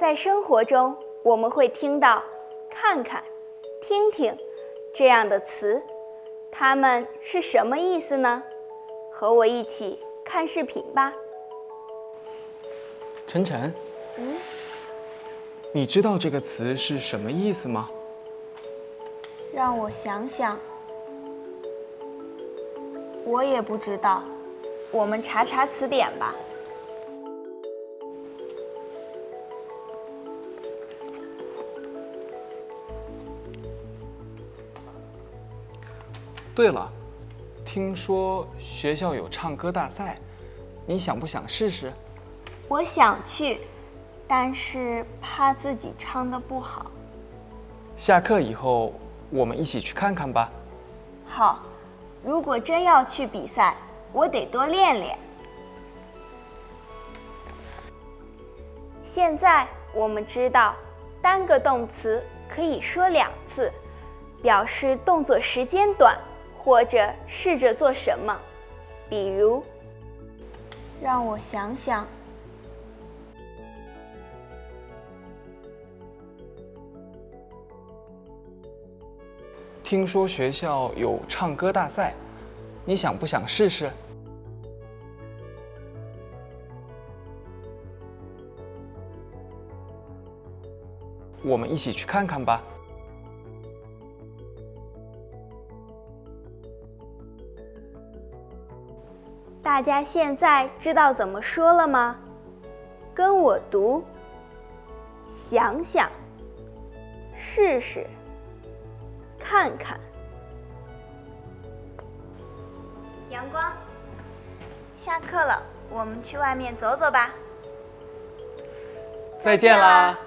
在生活中，我们会听到看看、听听这样的词，它们是什么意思呢？和我一起看视频吧。晨晨，你知道这个词是什么意思吗？让我想想，我也不知道，我们查查词典吧。对了，听说学校有唱歌大赛，你想不想试试？我想去，但是怕自己唱得不好。下课以后，我们一起去看看吧。好，如果真要去比赛，我得多练练。现在我们知道，单个动词可以说2次，表示动作时间短，或者试着做什么。比如，让我想想。听说学校有唱歌大赛，你想不想试试？我们一起去看看吧。大家现在知道怎么说了吗？跟我读：想想，试试，看看。阳光，下课了，我们去外面走走吧。再见啦！